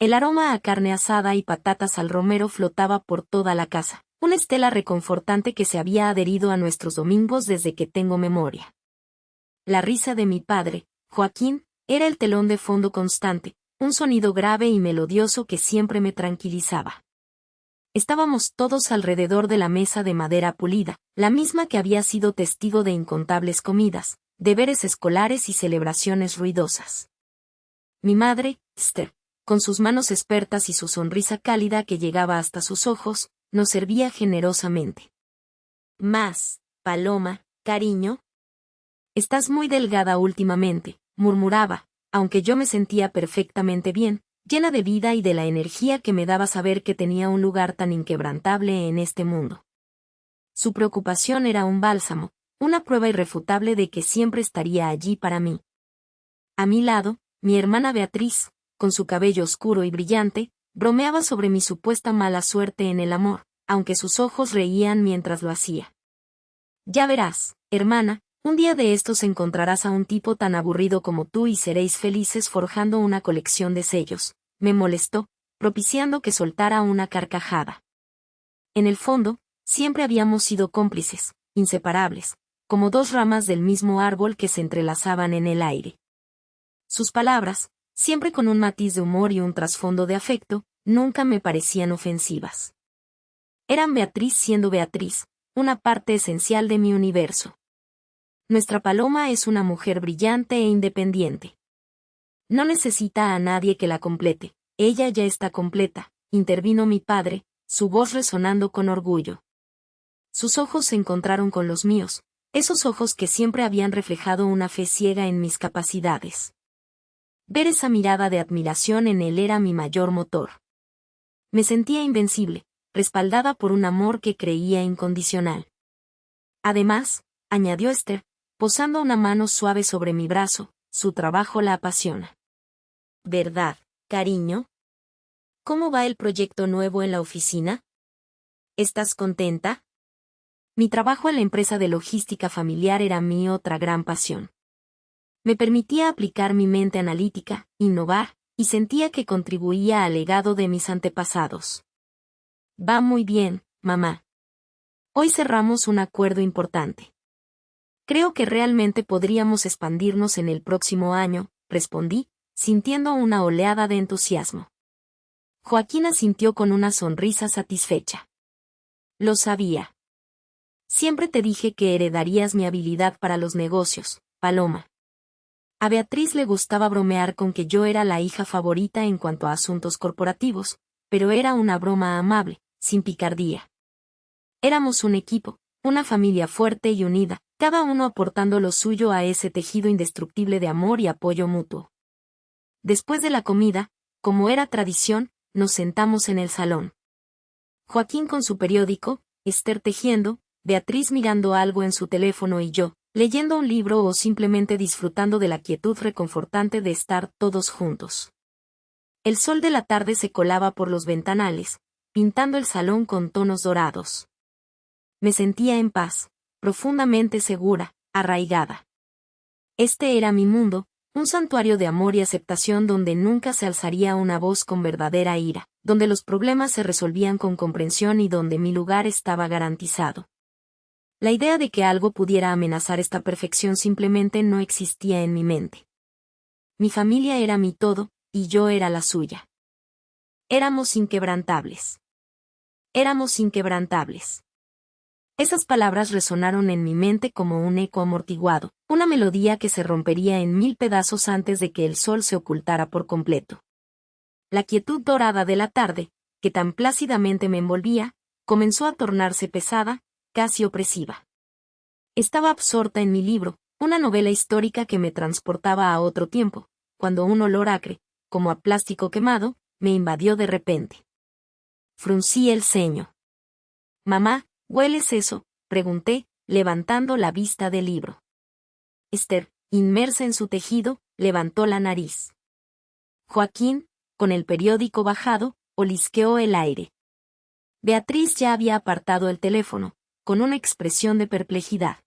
El aroma a carne asada y patatas al romero flotaba por toda la casa, una estela reconfortante que se había adherido a nuestros domingos desde que tengo memoria. La risa de mi padre, Joaquín, era el telón de fondo constante, un sonido grave y melodioso que siempre me tranquilizaba. Estábamos todos alrededor de la mesa de madera pulida, la misma que había sido testigo de incontables comidas, deberes escolares y celebraciones ruidosas. Mi madre, Esther, con sus manos expertas y su sonrisa cálida que llegaba hasta sus ojos, nos servía generosamente. Más, Paloma, cariño. Estás muy delgada últimamente, murmuraba, aunque yo me sentía perfectamente bien, llena de vida y de la energía que me daba saber que tenía un lugar tan inquebrantable en este mundo. Su preocupación era un bálsamo, una prueba irrefutable de que siempre estaría allí para mí. A mi lado, mi hermana Beatriz, con su cabello oscuro y brillante, bromeaba sobre mi supuesta mala suerte en el amor, aunque sus ojos reían mientras lo hacía. Ya verás, hermana, un día de estos encontrarás a un tipo tan aburrido como tú y seréis felices forjando una colección de sellos, me molestó, propiciando que soltara una carcajada. En el fondo, siempre habíamos sido cómplices, inseparables, como dos ramas del mismo árbol que se entrelazaban en el aire. Sus palabras, siempre con un matiz de humor y un trasfondo de afecto, nunca me parecían ofensivas. Eran Beatriz siendo Beatriz, una parte esencial de mi universo. Nuestra Paloma es una mujer brillante e independiente. No necesita a nadie que la complete, ella ya está completa, intervino mi padre, su voz resonando con orgullo. Sus ojos se encontraron con los míos, esos ojos que siempre habían reflejado una fe ciega en mis capacidades. Ver esa mirada de admiración en él era mi mayor motor. Me sentía invencible, respaldada por un amor que creía incondicional. Además, añadió Esther, posando una mano suave sobre mi brazo, su trabajo la apasiona. ¿Verdad, cariño? ¿Cómo va el proyecto nuevo en la oficina? ¿Estás contenta? Mi trabajo en la empresa de logística familiar era mi otra gran pasión. Me permitía aplicar mi mente analítica, innovar, y sentía que contribuía al legado de mis antepasados. Va muy bien, mamá. Hoy cerramos un acuerdo importante. Creo que realmente podríamos expandirnos en el próximo año, respondí, sintiendo una oleada de entusiasmo. Joaquín asintió con una sonrisa satisfecha. Lo sabía. Siempre te dije que heredarías mi habilidad para los negocios, Paloma. A Beatriz le gustaba bromear con que yo era la hija favorita en cuanto a asuntos corporativos, pero era una broma amable, sin picardía. Éramos un equipo, una familia fuerte y unida, cada uno aportando lo suyo a ese tejido indestructible de amor y apoyo mutuo. Después de la comida, como era tradición, nos sentamos en el salón. Joaquín con su periódico, Esther tejiendo, Beatriz mirando algo en su teléfono y yo, leyendo un libro o simplemente disfrutando de la quietud reconfortante de estar todos juntos. El sol de la tarde se colaba por los ventanales, pintando el salón con tonos dorados. Me sentía en paz, profundamente segura, arraigada. Este era mi mundo, un santuario de amor y aceptación donde nunca se alzaría una voz con verdadera ira, donde los problemas se resolvían con comprensión y donde mi lugar estaba garantizado. La idea de que algo pudiera amenazar esta perfección simplemente no existía en mi mente. Mi familia era mi todo, y yo era la suya. Éramos inquebrantables. Éramos inquebrantables. Esas palabras resonaron en mi mente como un eco amortiguado, una melodía que se rompería en mil pedazos antes de que el sol se ocultara por completo. La quietud dorada de la tarde, que tan plácidamente me envolvía, comenzó a tornarse pesada, casi opresiva. Estaba absorta en mi libro, una novela histórica que me transportaba a otro tiempo, cuando un olor acre, como a plástico quemado, me invadió de repente. Fruncí el ceño. «Mamá, ¿hueles eso?», pregunté, levantando la vista del libro. Esther, inmersa en su tejido, levantó la nariz. Joaquín, con el periódico bajado, olisqueó el aire. Beatriz ya había apartado el teléfono, con una expresión de perplejidad.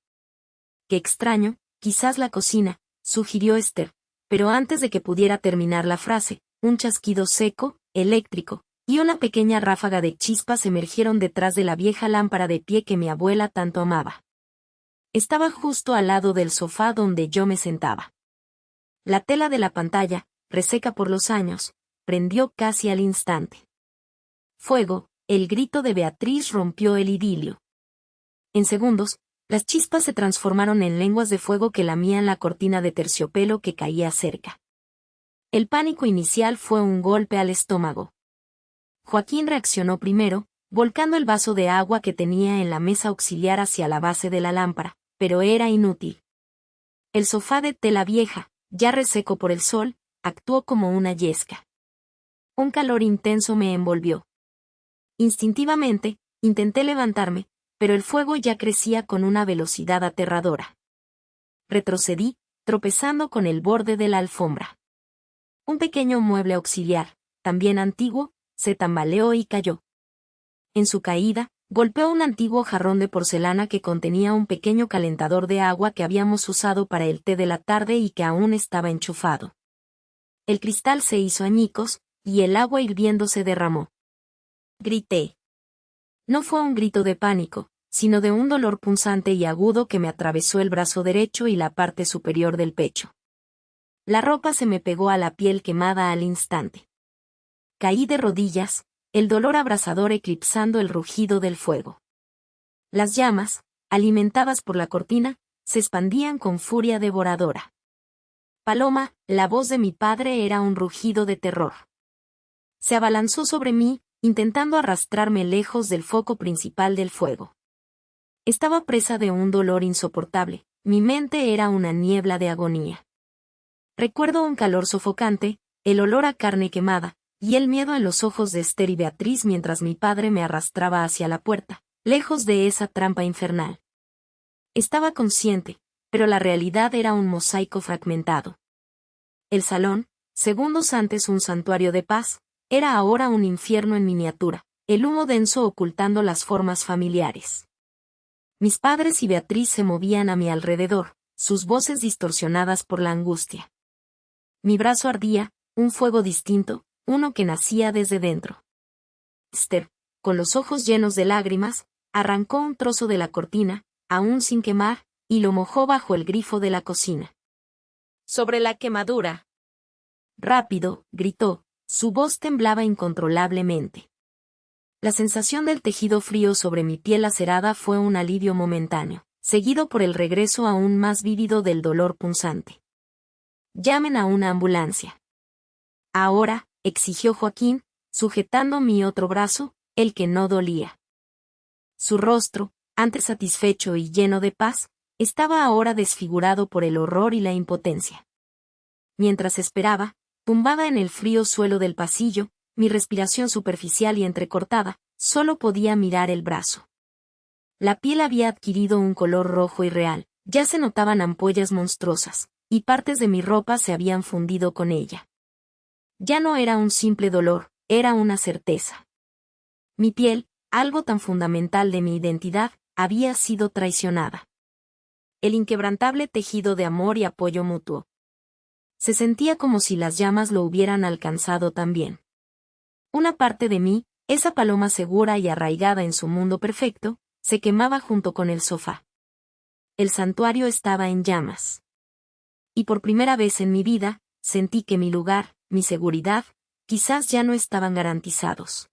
«Qué extraño, quizás la cocina», sugirió Esther, pero antes de que pudiera terminar la frase, un chasquido seco, eléctrico, y una pequeña ráfaga de chispas emergieron detrás de la vieja lámpara de pie que mi abuela tanto amaba. Estaba justo al lado del sofá donde yo me sentaba. La tela de la pantalla, reseca por los años, prendió casi al instante. Fuego, el grito de Beatriz rompió el idilio. En segundos, las chispas se transformaron en lenguas de fuego que lamían la cortina de terciopelo que caía cerca. El pánico inicial fue un golpe al estómago. Joaquín reaccionó primero, volcando el vaso de agua que tenía en la mesa auxiliar hacia la base de la lámpara, pero era inútil. El sofá de tela vieja, ya reseco por el sol, actuó como una yesca. Un calor intenso me envolvió. Instintivamente, intenté levantarme, pero el fuego ya crecía con una velocidad aterradora. Retrocedí, tropezando con el borde de la alfombra. Un pequeño mueble auxiliar, también antiguo, se tambaleó y cayó. En su caída, golpeó un antiguo jarrón de porcelana que contenía un pequeño calentador de agua que habíamos usado para el té de la tarde y que aún estaba enchufado. El cristal se hizo añicos, y el agua hirviendo se derramó. Grité. No fue un grito de pánico, sino de un dolor punzante y agudo que me atravesó el brazo derecho y la parte superior del pecho. La ropa se me pegó a la piel quemada al instante. Caí de rodillas, el dolor abrasador eclipsando el rugido del fuego. Las llamas, alimentadas por la cortina, se expandían con furia devoradora. Paloma, la voz de mi padre era un rugido de terror. Se abalanzó sobre mí, intentando arrastrarme lejos del foco principal del fuego. Estaba presa de un dolor insoportable, mi mente era una niebla de agonía. Recuerdo un calor sofocante, el olor a carne quemada, y el miedo en los ojos de Esther y Beatriz mientras mi padre me arrastraba hacia la puerta, lejos de esa trampa infernal. Estaba consciente, pero la realidad era un mosaico fragmentado. El salón, segundos antes un santuario de paz, era ahora un infierno en miniatura, el humo denso ocultando las formas familiares. Mis padres y Beatriz se movían a mi alrededor, sus voces distorsionadas por la angustia. Mi brazo ardía, un fuego distinto, uno que nacía desde dentro. Esther, con los ojos llenos de lágrimas, arrancó un trozo de la cortina, aún sin quemar, y lo mojó bajo el grifo de la cocina. Sobre la quemadura. Rápido, gritó, su voz temblaba incontrolablemente. La sensación del tejido frío sobre mi piel lacerada fue un alivio momentáneo, seguido por el regreso aún más vívido del dolor punzante. Llamen a una ambulancia. Ahora, exigió Joaquín, sujetando mi otro brazo, el que no dolía. Su rostro, antes satisfecho y lleno de paz, estaba ahora desfigurado por el horror y la impotencia. Mientras esperaba, tumbada en el frío suelo del pasillo, mi respiración superficial y entrecortada, solo podía mirar el brazo. La piel había adquirido un color rojo irreal, ya se notaban ampollas monstruosas, y partes de mi ropa se habían fundido con ella. Ya no era un simple dolor, era una certeza. Mi piel, algo tan fundamental de mi identidad, había sido traicionada. El inquebrantable tejido de amor y apoyo mutuo. Se sentía como si las llamas lo hubieran alcanzado también. Una parte de mí, esa paloma segura y arraigada en su mundo perfecto, se quemaba junto con el sofá. El santuario estaba en llamas. Y por primera vez en mi vida, sentí que mi lugar, mi seguridad, quizás ya no estaban garantizados.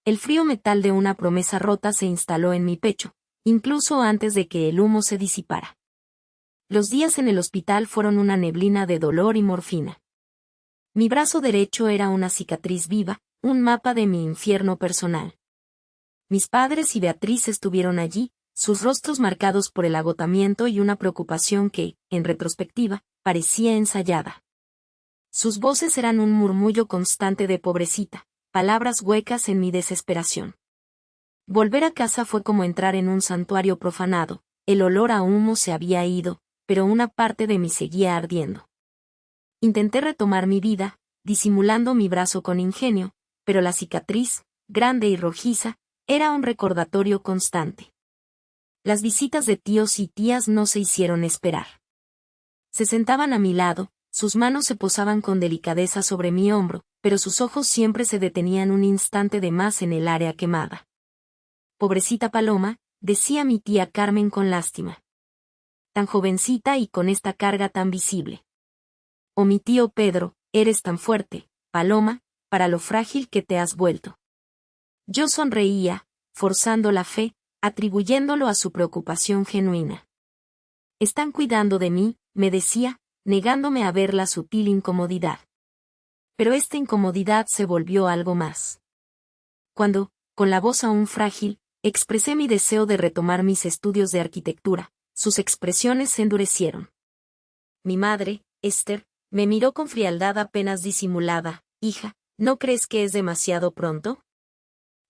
El frío metal de una promesa rota se instaló en mi pecho, incluso antes de que el humo se disipara. Los días en el hospital fueron una neblina de dolor y morfina. Mi brazo derecho era una cicatriz viva, un mapa de mi infierno personal. Mis padres y Beatriz estuvieron allí, sus rostros marcados por el agotamiento y una preocupación que, en retrospectiva, parecía ensayada. Sus voces eran un murmullo constante de pobrecita, palabras huecas en mi desesperación. Volver a casa fue como entrar en un santuario profanado, el olor a humo se había ido, pero una parte de mí seguía ardiendo. Intenté retomar mi vida, disimulando mi brazo con ingenio, pero la cicatriz, grande y rojiza, era un recordatorio constante. Las visitas de tíos y tías no se hicieron esperar. Se sentaban a mi lado, Sus manos se posaban con delicadeza sobre mi hombro, pero sus ojos siempre se detenían un instante de más en el área quemada. Pobrecita Paloma, decía mi tía Carmen con lástima. Tan jovencita y con esta carga tan visible. O mi tío Pedro, eres tan fuerte, Paloma, para lo frágil que te has vuelto. Yo sonreía, forzando la fe, atribuyéndolo a su preocupación genuina. Están cuidando de mí, me decía, negándome a ver la sutil incomodidad. Pero esta incomodidad se volvió algo más. Cuando, con la voz aún frágil, expresé mi deseo de retomar mis estudios de arquitectura, sus expresiones se endurecieron. Mi madre, Esther, me miró con frialdad apenas disimulada. Hija, ¿no crees que es demasiado pronto?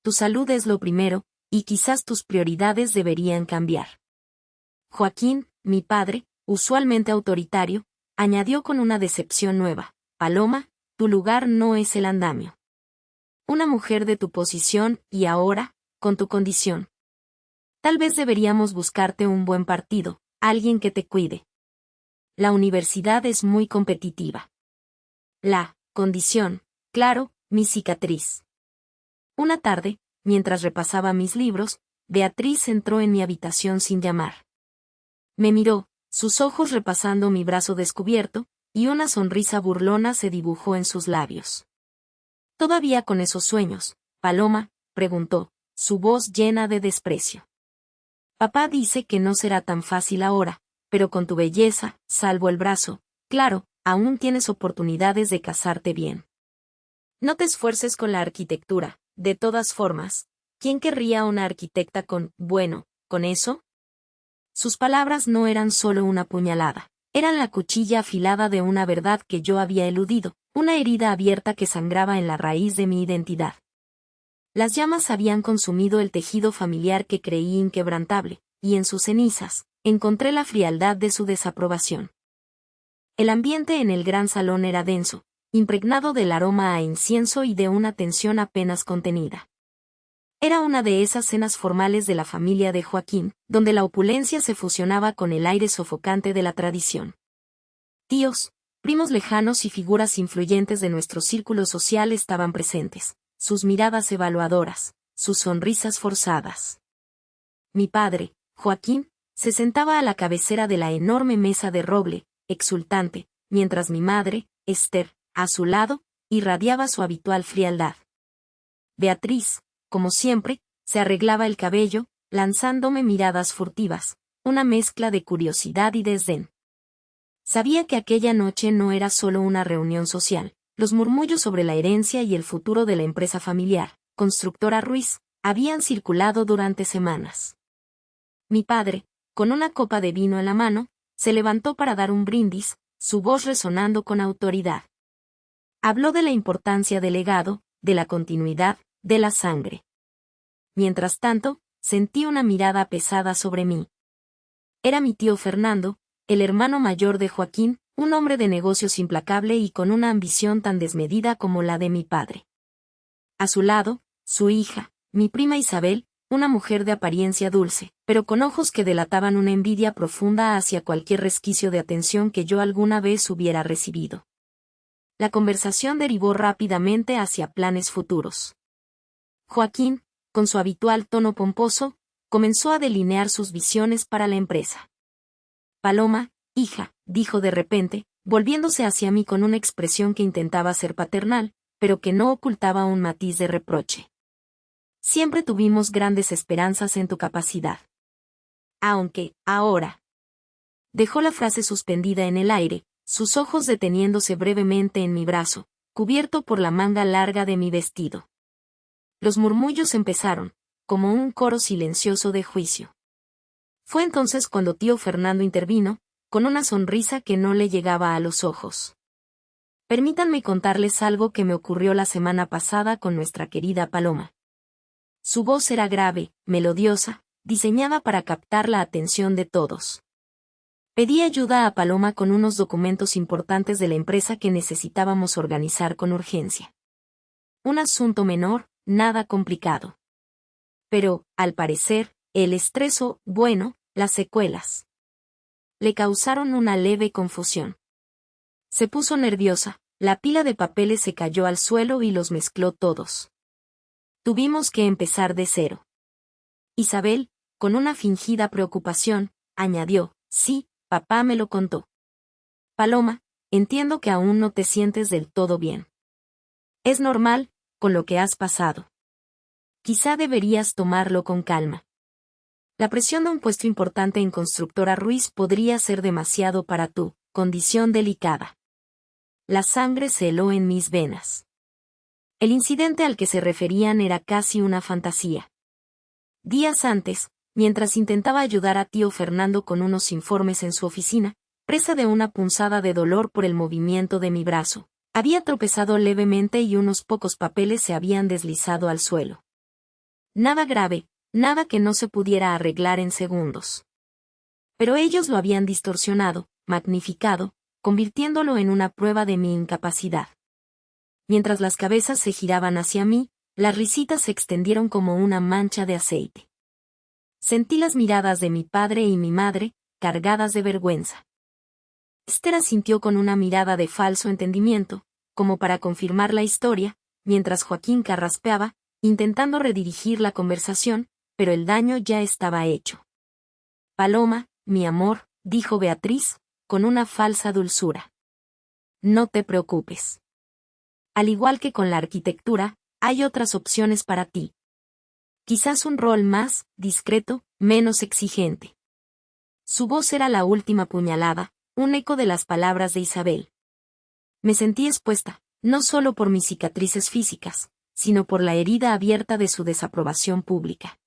Tu salud es lo primero, y quizás tus prioridades deberían cambiar. Joaquín, mi padre, usualmente autoritario, añadió con una decepción nueva. Paloma, tu lugar no es el andamio. Una mujer de tu posición, y ahora, con tu condición. Tal vez deberíamos buscarte un buen partido, alguien que te cuide. La universidad es muy competitiva. La condición, claro, mi cicatriz. Una tarde, mientras repasaba mis libros, Beatriz entró en mi habitación sin llamar. Me miró, sus ojos repasando mi brazo descubierto, y una sonrisa burlona se dibujó en sus labios. ¿Todavía con esos sueños, Paloma?, preguntó, su voz llena de desprecio. Papá dice que no será tan fácil ahora, pero con tu belleza, salvo el brazo, claro, aún tienes oportunidades de casarte bien. No te esfuerces con la arquitectura, de todas formas, ¿quién querría una arquitecta con eso? Sus palabras no eran solo una puñalada, eran la cuchilla afilada de una verdad que yo había eludido, una herida abierta que sangraba en la raíz de mi identidad. Las llamas habían consumido el tejido familiar que creí inquebrantable, y en sus cenizas, encontré la frialdad de su desaprobación. El ambiente en el gran salón era denso, impregnado del aroma a incienso y de una tensión apenas contenida. Era una de esas cenas formales de la familia de Joaquín, donde la opulencia se fusionaba con el aire sofocante de la tradición. Tíos, primos lejanos y figuras influyentes de nuestro círculo social estaban presentes, sus miradas evaluadoras, sus sonrisas forzadas. Mi padre, Joaquín, se sentaba a la cabecera de la enorme mesa de roble, exultante, mientras mi madre, Esther, a su lado, irradiaba su habitual frialdad. Beatriz, como siempre, se arreglaba el cabello, lanzándome miradas furtivas, una mezcla de curiosidad y desdén. Sabía que aquella noche no era solo una reunión social, los murmullos sobre la herencia y el futuro de la empresa familiar, Constructora Ruiz, habían circulado durante semanas. Mi padre, con una copa de vino en la mano, se levantó para dar un brindis, su voz resonando con autoridad. Habló de la importancia del legado, de la continuidad, de la sangre. Mientras tanto, sentí una mirada pesada sobre mí. Era mi tío Fernando, el hermano mayor de Joaquín, un hombre de negocios implacable y con una ambición tan desmedida como la de mi padre. A su lado, su hija, mi prima Isabel, una mujer de apariencia dulce, pero con ojos que delataban una envidia profunda hacia cualquier resquicio de atención que yo alguna vez hubiera recibido. La conversación derivó rápidamente hacia planes futuros. Joaquín, con su habitual tono pomposo, comenzó a delinear sus visiones para la empresa. Paloma, hija, dijo de repente, volviéndose hacia mí con una expresión que intentaba ser paternal, pero que no ocultaba un matiz de reproche. Siempre tuvimos grandes esperanzas en tu capacidad. Aunque, ahora. Dejó la frase suspendida en el aire, sus ojos deteniéndose brevemente en mi brazo, cubierto por la manga larga de mi vestido. Los murmullos empezaron, como un coro silencioso de juicio. Fue entonces cuando tío Fernando intervino, con una sonrisa que no le llegaba a los ojos. Permítanme contarles algo que me ocurrió la semana pasada con nuestra querida Paloma. Su voz era grave, melodiosa, diseñada para captar la atención de todos. Pedí ayuda a Paloma con unos documentos importantes de la empresa que necesitábamos organizar con urgencia. Un asunto menor, nada complicado. Pero, al parecer, el estrés las secuelas, le causaron una leve confusión. Se puso nerviosa, la pila de papeles se cayó al suelo y los mezcló todos. Tuvimos que empezar de cero. Isabel, con una fingida preocupación, añadió, sí, papá me lo contó. Paloma, entiendo que aún no te sientes del todo bien. Es normal, con lo que has pasado. Quizá deberías tomarlo con calma. La presión de un puesto importante en Constructora Ruiz podría ser demasiado para tu condición delicada. La sangre se heló en mis venas. El incidente al que se referían era casi una fantasía. Días antes, mientras intentaba ayudar a tío Fernando con unos informes en su oficina, presa de una punzada de dolor por el movimiento de mi brazo, había tropezado levemente y unos pocos papeles se habían deslizado al suelo. Nada grave, nada que no se pudiera arreglar en segundos. Pero ellos lo habían distorsionado, magnificado, convirtiéndolo en una prueba de mi incapacidad. Mientras las cabezas se giraban hacia mí, las risitas se extendieron como una mancha de aceite. Sentí las miradas de mi padre y mi madre, cargadas de vergüenza. Esther asintió con una mirada de falso entendimiento, como para confirmar la historia, mientras Joaquín carraspeaba, intentando redirigir la conversación, pero el daño ya estaba hecho. Paloma, mi amor, dijo Beatriz, con una falsa dulzura. No te preocupes. Al igual que con la arquitectura, hay otras opciones para ti. Quizás un rol más discreto, menos exigente. Su voz era la última puñalada, un eco de las palabras de Isabel. Me sentí expuesta, no solo por mis cicatrices físicas, sino por la herida abierta de su desaprobación pública.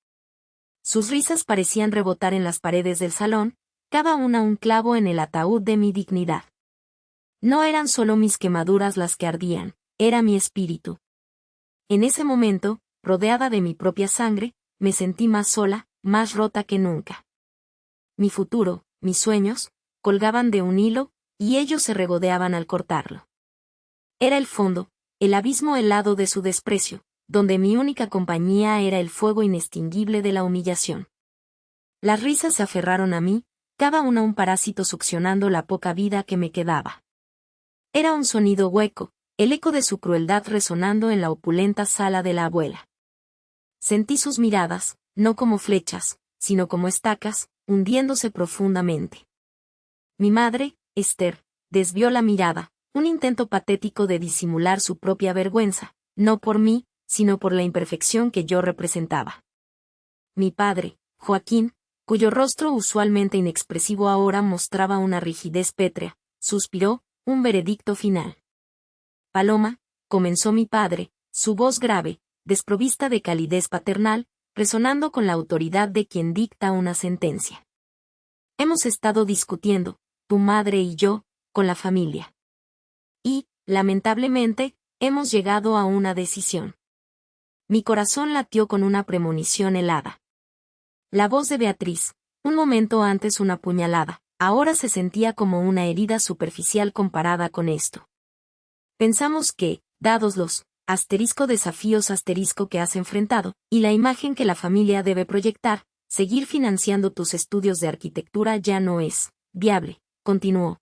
Sus risas parecían rebotar en las paredes del salón, cada una un clavo en el ataúd de mi dignidad. No eran solo mis quemaduras las que ardían, era mi espíritu. En ese momento, rodeada de mi propia sangre, me sentí más sola, más rota que nunca. Mi futuro, mis sueños, colgaban de un hilo, y ellos se regodeaban al cortarlo. Era el fondo, el abismo helado de su desprecio, donde mi única compañía era el fuego inextinguible de la humillación. Las risas se aferraron a mí, cada una un parásito succionando la poca vida que me quedaba. Era un sonido hueco, el eco de su crueldad resonando en la opulenta sala de la abuela. Sentí sus miradas, no como flechas, sino como estacas, hundiéndose profundamente. Mi madre, Esther, desvió la mirada, un intento patético de disimular su propia vergüenza, no por mí, sino por la imperfección que yo representaba. Mi padre, Joaquín, cuyo rostro usualmente inexpresivo ahora mostraba una rigidez pétrea, suspiró, un veredicto final. Paloma, comenzó mi padre, su voz grave, desprovista de calidez paternal, resonando con la autoridad de quien dicta una sentencia. Hemos estado discutiendo, tu madre y yo, con la familia. Y, lamentablemente, hemos llegado a una decisión. Mi corazón latió con una premonición helada. La voz de Beatriz, un momento antes una puñalada, ahora se sentía como una herida superficial comparada con esto. Pensamos que, dados los desafíos que has enfrentado, y la imagen que la familia debe proyectar, seguir financiando tus estudios de arquitectura ya no es viable, continuó.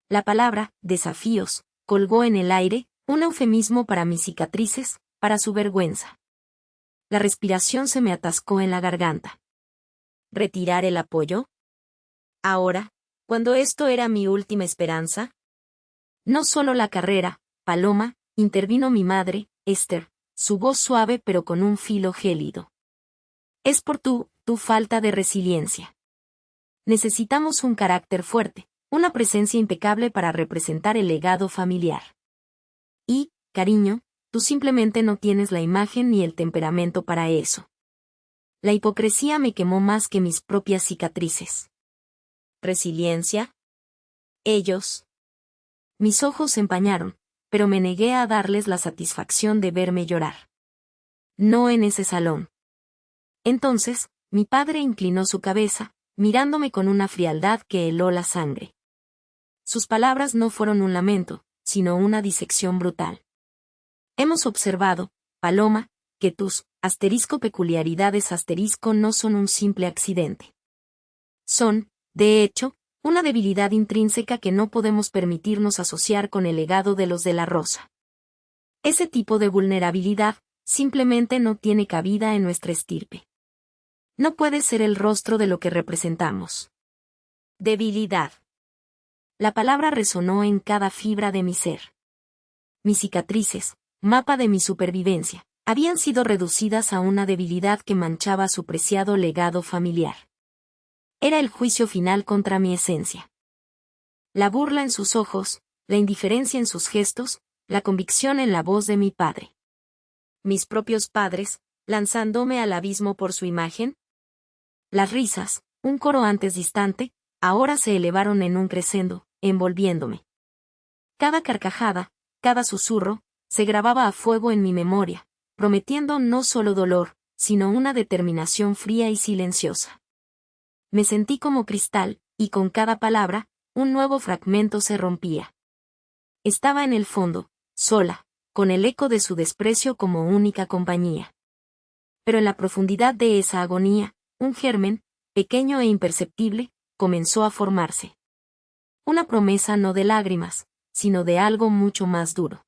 La palabra, desafíos, colgó en el aire, un eufemismo para mis cicatrices, para su vergüenza. La respiración se me atascó en la garganta. ¿Retirar el apoyo? Ahora, cuando esto era mi última esperanza. No solo la carrera, Paloma, intervino mi madre, Esther, su voz suave pero con un filo gélido. Es por tu falta de resiliencia. Necesitamos un carácter fuerte, una presencia impecable para representar el legado familiar. Y, cariño, tú simplemente no tienes la imagen ni el temperamento para eso. La hipocresía me quemó más que mis propias cicatrices. ¿Resiliencia? Ellos. Mis ojos se empañaron, pero me negué a darles la satisfacción de verme llorar. No en ese salón. Entonces, mi padre inclinó su cabeza, mirándome con una frialdad que heló la sangre. Sus palabras no fueron un lamento, sino una disección brutal. Hemos observado, Paloma, que tus peculiaridades no son un simple accidente. Son, de hecho, Una debilidad intrínseca que no podemos permitirnos asociar con el legado de los de la Rosa. Ese tipo de vulnerabilidad simplemente no tiene cabida en nuestra estirpe. No puede ser el rostro de lo que representamos. Debilidad. La palabra resonó en cada fibra de mi ser. Mis cicatrices, mapa de mi supervivencia, habían sido reducidas a una debilidad que manchaba su preciado legado familiar. Era el juicio final contra mi esencia. La burla en sus ojos, la indiferencia en sus gestos, la convicción en la voz de mi padre. Mis propios padres, lanzándome al abismo por su imagen. Las risas, un coro antes distante, ahora se elevaron en un crescendo, envolviéndome. Cada carcajada, cada susurro, se grababa a fuego en mi memoria, prometiendo no solo dolor, sino una determinación fría y silenciosa. Me sentí como cristal, y con cada palabra, un nuevo fragmento se rompía. Estaba en el fondo, sola, con el eco de su desprecio como única compañía. Pero en la profundidad de esa agonía, un germen, pequeño e imperceptible, comenzó a formarse. Una promesa no de lágrimas, sino de algo mucho más duro.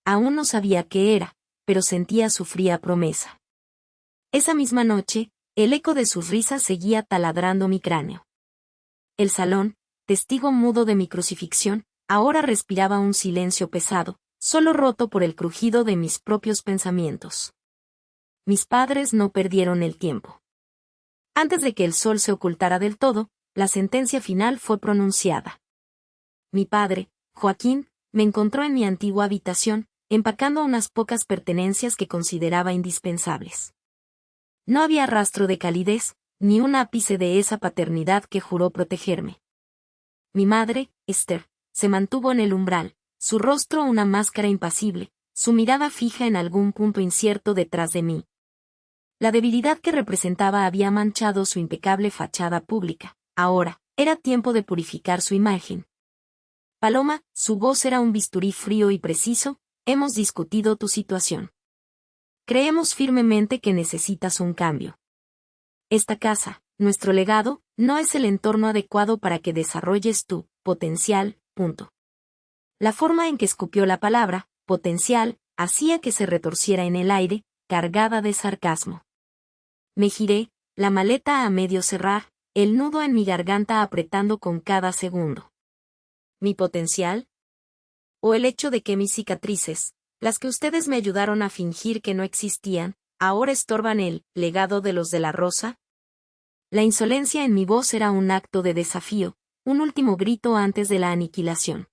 Aún no sabía qué era, pero sentía su fría promesa. Esa misma noche, el eco de sus risas seguía taladrando mi cráneo. El salón, testigo mudo de mi crucifixión, ahora respiraba un silencio pesado, solo roto por el crujido de mis propios pensamientos. Mis padres no perdieron el tiempo. Antes de que el sol se ocultara del todo, la sentencia final fue pronunciada. Mi padre, Joaquín, me encontró en mi antigua habitación, empacando unas pocas pertenencias que consideraba indispensables. No había rastro de calidez, ni un ápice de esa paternidad que juró protegerme. Mi madre, Esther, se mantuvo en el umbral, su rostro una máscara impasible, su mirada fija en algún punto incierto detrás de mí. La debilidad que representaba había manchado su impecable fachada pública. Ahora, era tiempo de purificar su imagen. Paloma, su voz era un bisturí frío y preciso, hemos discutido tu situación. Creemos firmemente que necesitas un cambio. Esta casa, nuestro legado, no es el entorno adecuado para que desarrolles tu potencial, punto. La forma en que escupió la palabra, potencial, hacía que se retorciera en el aire, cargada de sarcasmo. Me giré, la maleta a medio cerrar, el nudo en mi garganta apretando con cada segundo. ¿Mi potencial? ¿O el hecho de que mis cicatrices, las que ustedes me ayudaron a fingir que no existían, ahora estorban el legado de los de la Rosa? La insolencia en mi voz era un acto de desafío, un último grito antes de la aniquilación.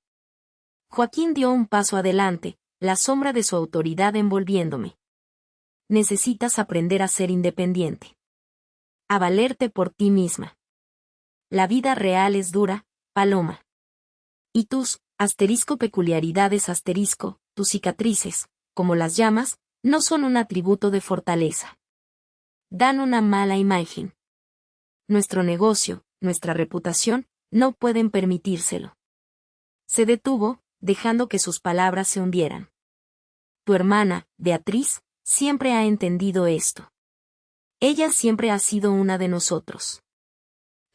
Joaquín dio un paso adelante, la sombra de su autoridad envolviéndome. Necesitas aprender a ser independiente. A valerte por ti misma. La vida real es dura, Paloma. Y tus, peculiaridades tus cicatrices, como las llamas, no son un atributo de fortaleza. Dan una mala imagen. Nuestro negocio, nuestra reputación, no pueden permitírselo. Se detuvo, dejando que sus palabras se hundieran. Tu hermana, Beatriz, siempre ha entendido esto. Ella siempre ha sido una de nosotros.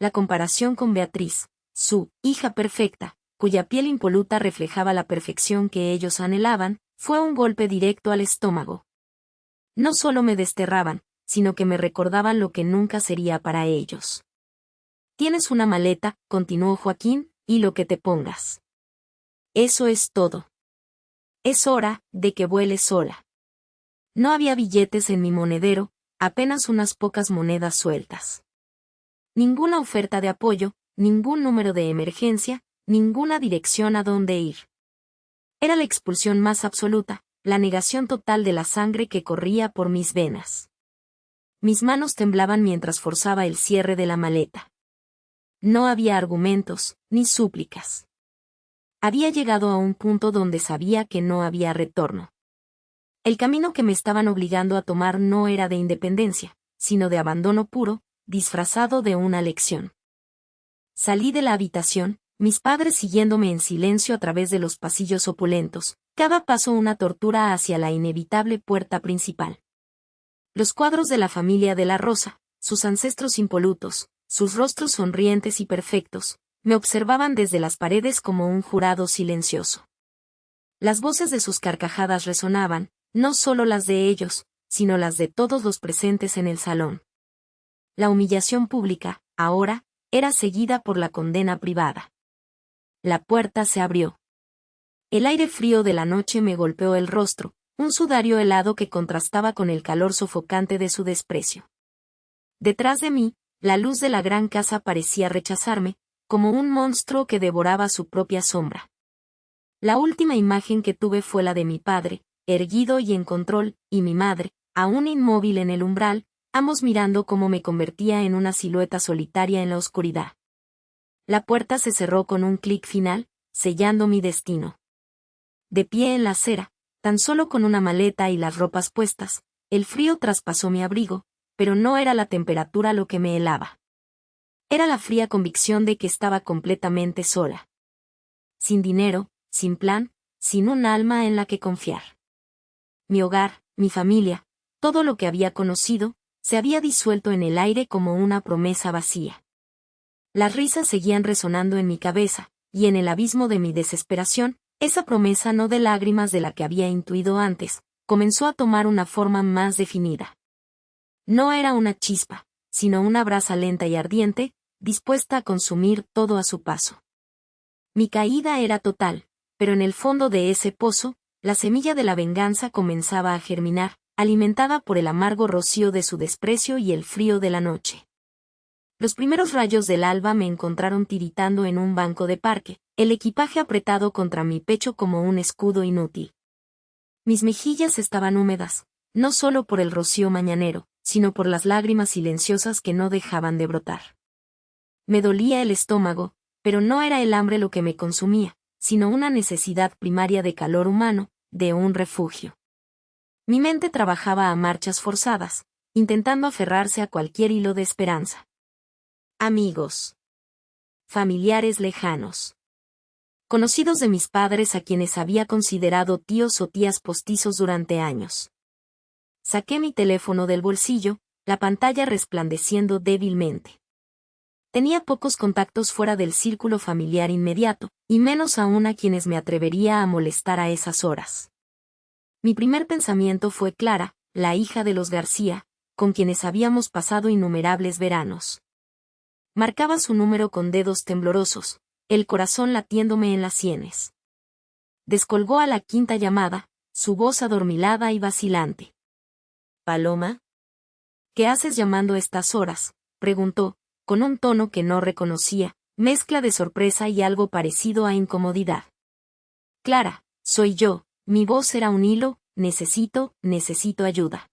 La comparación con Beatriz, su hija perfecta, cuya piel impoluta reflejaba la perfección que ellos anhelaban, fue un golpe directo al estómago. No solo me desterraban, sino que me recordaban lo que nunca sería para ellos. Tienes una maleta, continuó Joaquín, y lo que te pongas. Eso es todo. Es hora de que vueles sola. No había billetes en mi monedero, apenas unas pocas monedas sueltas. Ninguna oferta de apoyo, ningún número de emergencia, ninguna dirección a dónde ir. Era la expulsión más absoluta, la negación total de la sangre que corría por mis venas. Mis manos temblaban mientras forzaba el cierre de la maleta. No había argumentos, ni súplicas. Había llegado a un punto donde sabía que no había retorno. El camino que me estaban obligando a tomar no era de independencia, sino de abandono puro, disfrazado de una lección. Salí de la habitación, mis padres siguiéndome en silencio a través de los pasillos opulentos, cada paso una tortura hacia la inevitable puerta principal. Los cuadros de la familia de la Rosa, sus ancestros impolutos, sus rostros sonrientes y perfectos, Me observaban desde las paredes como un jurado silencioso. Las voces de sus carcajadas resonaban, no solo las de ellos, sino las de todos los presentes en el salón. La humillación pública, ahora, era seguida por la condena privada. La puerta se abrió. El aire frío de la noche me golpeó el rostro, un sudario helado que contrastaba con el calor sofocante de su desprecio. Detrás de mí, la luz de la gran casa parecía rechazarme, como un monstruo que devoraba su propia sombra. La última imagen que tuve fue la de mi padre, erguido y en control, y mi madre, aún inmóvil en el umbral, ambos mirando cómo me convertía en una silueta solitaria en la oscuridad. La puerta se cerró con un clic final, sellando mi destino. De pie en la acera, tan solo con una maleta y las ropas puestas, el frío traspasó mi abrigo, pero no era la temperatura lo que me helaba. Era la fría convicción de que estaba completamente sola. Sin dinero, sin plan, sin un alma en la que confiar. Mi hogar, mi familia, todo lo que había conocido, se había disuelto en el aire como una promesa vacía. Las risas seguían resonando en mi cabeza, y en el abismo de mi desesperación, esa promesa no de lágrimas de la que había intuido antes, comenzó a tomar una forma más definida. No era una chispa, sino una brasa lenta y ardiente, dispuesta a consumir todo a su paso. Mi caída era total, pero en el fondo de ese pozo, la semilla de la venganza comenzaba a germinar, alimentada por el amargo rocío de su desprecio y el frío de la noche. Los primeros rayos del alba me encontraron tiritando en un banco de parque, el equipaje apretado contra mi pecho como un escudo inútil. Mis mejillas estaban húmedas, no solo por el rocío mañanero, sino por las lágrimas silenciosas que no dejaban de brotar. Me dolía el estómago, pero no era el hambre lo que me consumía, sino una necesidad primaria de calor humano, de un refugio. Mi mente trabajaba a marchas forzadas, intentando aferrarse a cualquier hilo de esperanza. Amigos. Familiares lejanos. Conocidos de mis padres a quienes había considerado tíos o tías postizos durante años. Saqué mi teléfono del bolsillo, la pantalla resplandeciendo débilmente. Tenía pocos contactos fuera del círculo familiar inmediato, y menos aún a quienes me atrevería a molestar a esas horas. Mi primer pensamiento fue Clara, la hija de los García, con quienes habíamos pasado innumerables veranos. Marcaba su número con dedos temblorosos, el corazón latiéndome en las sienes. Descolgó a la quinta llamada, su voz adormilada y vacilante. «¿Paloma? ¿Qué haces llamando a estas horas?», preguntó, con un tono que no reconocía, mezcla de sorpresa y algo parecido a incomodidad. «Clara, soy yo», mi voz era un hilo, necesito ayuda.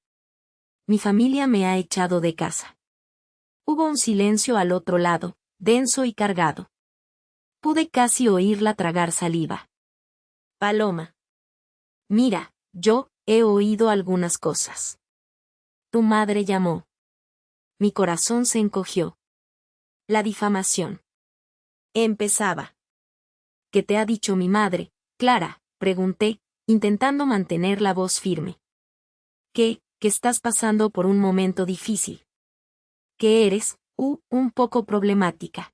Mi familia me ha echado de casa. Hubo un silencio al otro lado, denso y cargado. Pude casi oírla tragar saliva. «Paloma. Mira, yo he oído algunas cosas. Tu madre llamó». Mi corazón se encogió. La difamación. Empezaba. «¿Qué te ha dicho mi madre, Clara?», pregunté, intentando mantener la voz firme. «Que estás pasando por un momento difícil. Que eres, un poco problemática.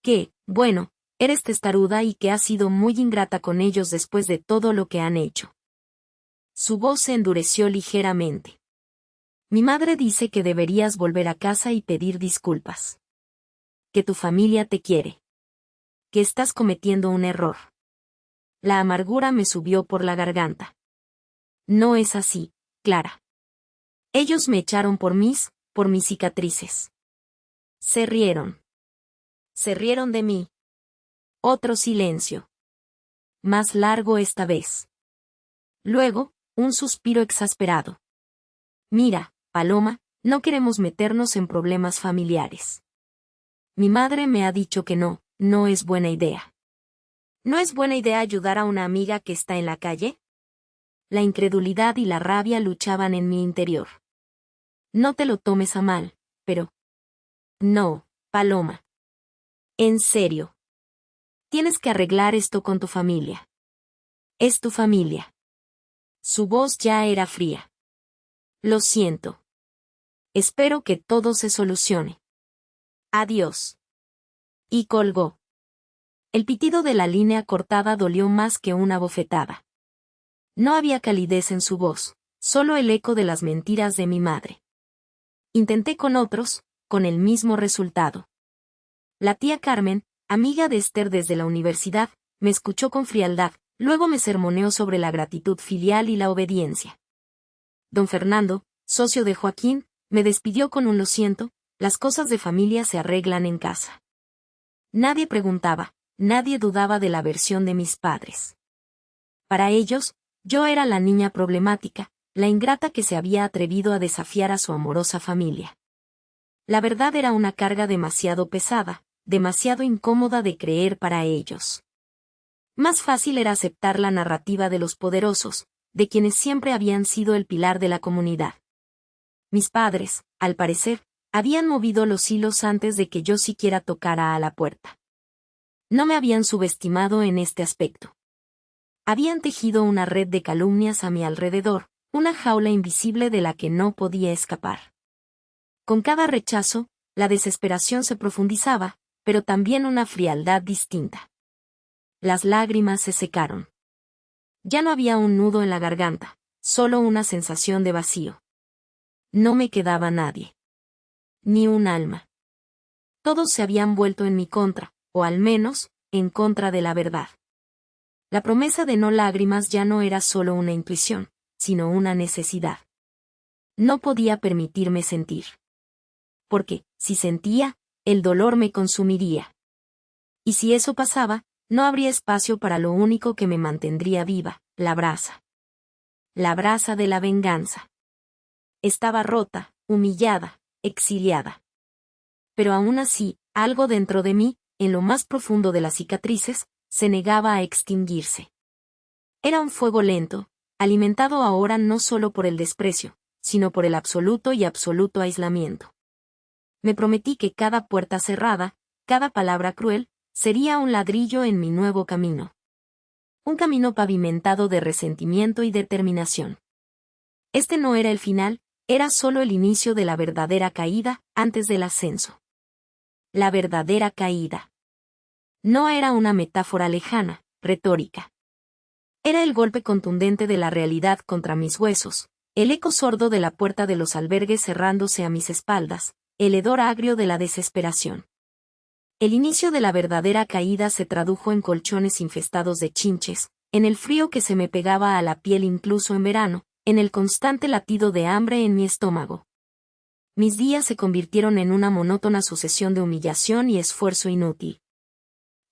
Que, bueno, eres testaruda y que has sido muy ingrata con ellos después de todo lo que han hecho». Su voz se endureció ligeramente. «Mi madre dice que deberías volver a casa y pedir disculpas. Que tu familia te quiere. Que estás cometiendo un error». La amargura me subió por la garganta. «No es así, Clara. Ellos me echaron por mis cicatrices». Se rieron. Se rieron de mí. Otro silencio. Más largo esta vez. Luego, un suspiro exasperado. «Mira, Paloma, no queremos meternos en problemas familiares. Mi madre me ha dicho que no es buena idea». «¿No es buena idea ayudar a una amiga que está en la calle?». La incredulidad y la rabia luchaban en mi interior. «No te lo tomes a mal, pero...». «No, Paloma. En serio. Tienes que arreglar esto con tu familia. Es tu familia». Su voz ya era fría. «Lo siento. Espero que todo se solucione. Adiós». Y colgó. El pitido de la línea cortada dolió más que una bofetada. No había calidez en su voz, solo el eco de las mentiras de mi madre. Intenté con otros, con el mismo resultado. La tía Carmen, amiga de Esther desde la universidad, me escuchó con frialdad, luego me sermoneó sobre la gratitud filial y la obediencia. Don Fernando, socio de Joaquín, me despidió con un lo siento, las cosas de familia se arreglan en casa. Nadie preguntaba, nadie dudaba de la versión de mis padres. Para ellos, yo era la niña problemática, la ingrata que se había atrevido a desafiar a su amorosa familia. La verdad era una carga demasiado pesada, demasiado incómoda de creer para ellos. Más fácil era aceptar la narrativa de los poderosos, de quienes siempre habían sido el pilar de la comunidad. Mis padres, al parecer, habían movido los hilos antes de que yo siquiera tocara a la puerta. No me habían subestimado en este aspecto. Habían tejido una red de calumnias a mi alrededor, una jaula invisible de la que no podía escapar. Con cada rechazo, la desesperación se profundizaba, pero también una frialdad distinta. Las lágrimas se secaron. Ya no había un nudo en la garganta, solo una sensación de vacío. No me quedaba nadie. Ni un alma. Todos se habían vuelto en mi contra, o al menos, en contra de la verdad. La promesa de no lágrimas ya no era solo una intuición, sino una necesidad. No podía permitirme sentir. Porque, si sentía, el dolor me consumiría. Y si eso pasaba, no habría espacio para lo único que me mantendría viva, la brasa. La brasa de la venganza. Estaba rota, humillada, exiliada. Pero aún así, algo dentro de mí, en lo más profundo de las cicatrices, se negaba a extinguirse. Era un fuego lento, alimentado ahora no solo por el desprecio, sino por el absoluto y absoluto aislamiento. Me prometí que cada puerta cerrada, cada palabra cruel, sería un ladrillo en mi nuevo camino. Un camino pavimentado de resentimiento y determinación. Este no era el final, era solo el inicio de la verdadera caída, antes del ascenso. La verdadera caída. No era una metáfora lejana, retórica. Era el golpe contundente de la realidad contra mis huesos, el eco sordo de la puerta de los albergues cerrándose a mis espaldas, el hedor agrio de la desesperación. El inicio de la verdadera caída se tradujo en colchones infestados de chinches, en el frío que se me pegaba a la piel incluso en verano, en el constante latido de hambre en mi estómago. Mis días se convirtieron en una monótona sucesión de humillación y esfuerzo inútil.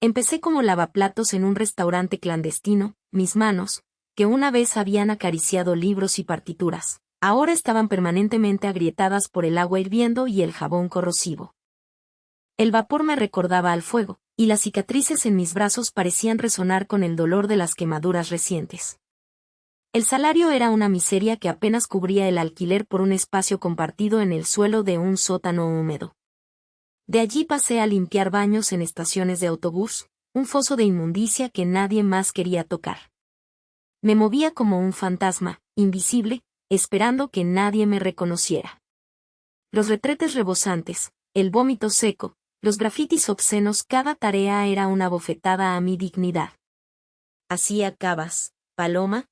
Empecé como lavaplatos en un restaurante clandestino, mis manos, que una vez habían acariciado libros y partituras, ahora estaban permanentemente agrietadas por el agua hirviendo y el jabón corrosivo. El vapor me recordaba al fuego, y las cicatrices en mis brazos parecían resonar con el dolor de las quemaduras recientes. El salario era una miseria que apenas cubría el alquiler por un espacio compartido en el suelo de un sótano húmedo. De allí pasé a limpiar baños en estaciones de autobús, un foso de inmundicia que nadie más quería tocar. Me movía como un fantasma, invisible, esperando que nadie me reconociera. Los retretes rebosantes, el vómito seco, los grafitis obscenos, cada tarea era una bofetada a mi dignidad. ¿Así acabas, Paloma?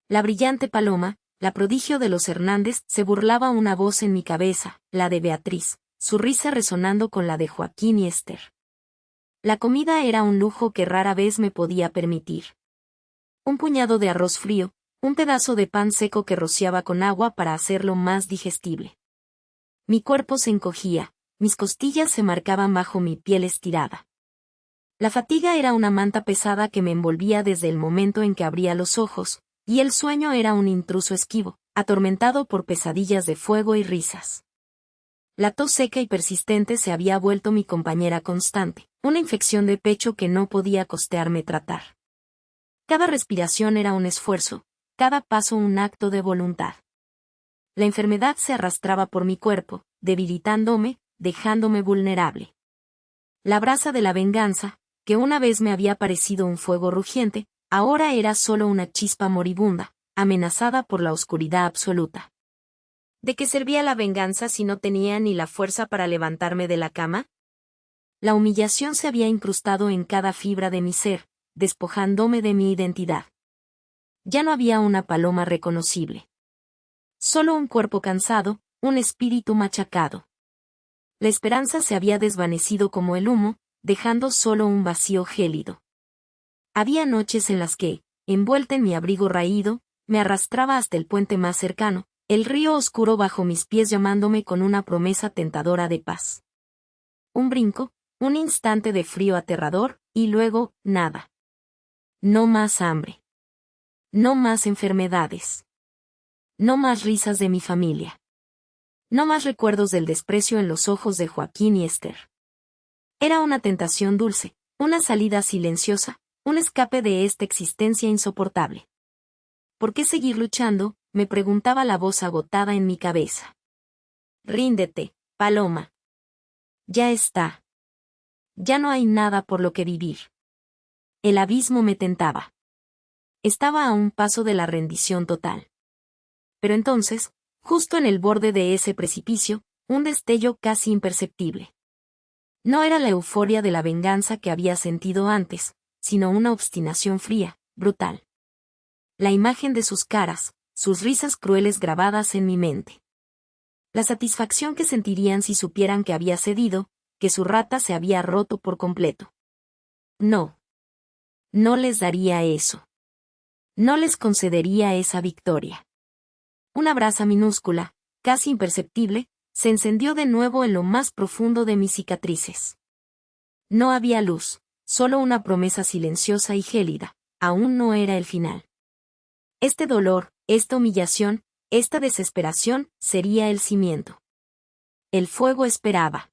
La brillante Paloma, la prodigio de los Hernández, se burlaba una voz en mi cabeza, la de Beatriz, su risa resonando con la de Joaquín y Esther. La comida era un lujo que rara vez me podía permitir. Un puñado de arroz frío, un pedazo de pan seco que rociaba con agua para hacerlo más digestible. Mi cuerpo se encogía, mis costillas se marcaban bajo mi piel estirada. La fatiga era una manta pesada que me envolvía desde el momento en que abría los ojos, y el sueño era un intruso esquivo, atormentado por pesadillas de fuego y risas. La tos seca y persistente se había vuelto mi compañera constante, una infección de pecho que no podía costearme tratar. Cada respiración era un esfuerzo, cada paso un acto de voluntad. La enfermedad se arrastraba por mi cuerpo, debilitándome, dejándome vulnerable. La brasa de la venganza, que una vez me había parecido un fuego rugiente, ahora era solo una chispa moribunda, amenazada por la oscuridad absoluta. ¿De qué servía la venganza si no tenía ni la fuerza para levantarme de la cama? La humillación se había incrustado en cada fibra de mi ser, despojándome de mi identidad. Ya no había una paloma reconocible. Solo un cuerpo cansado, un espíritu machacado. La esperanza se había desvanecido como el humo, dejando solo un vacío gélido. Había noches en las que, envuelta en mi abrigo raído, me arrastraba hasta el puente más cercano, el río oscuro bajo mis pies llamándome con una promesa tentadora de paz. Un brinco, un instante de frío aterrador, y luego, nada. No más hambre. No más enfermedades. No más risas de mi familia. No más recuerdos del desprecio en los ojos de Joaquín y Esther. Era una tentación dulce, una salida silenciosa, un escape de esta existencia insoportable. ¿Por qué seguir luchando?, me preguntaba la voz agotada en mi cabeza. Ríndete, paloma. Ya está. Ya no hay nada por lo que vivir. El abismo me tentaba. Estaba a un paso de la rendición total. Pero entonces, justo en el borde de ese precipicio, un destello casi imperceptible. No era la euforia de la venganza que había sentido antes, sino una obstinación fría, brutal. La imagen de sus caras, sus risas crueles grabadas en mi mente. La satisfacción que sentirían si supieran que había cedido, que su rata se había roto por completo. No. No les daría eso. No les concedería esa victoria. Una brasa minúscula, casi imperceptible, se encendió de nuevo en lo más profundo de mis cicatrices. No había luz, solo una promesa silenciosa y gélida, aún no era el final. Este dolor, esta humillación, esta desesperación, sería el cimiento. El fuego esperaba.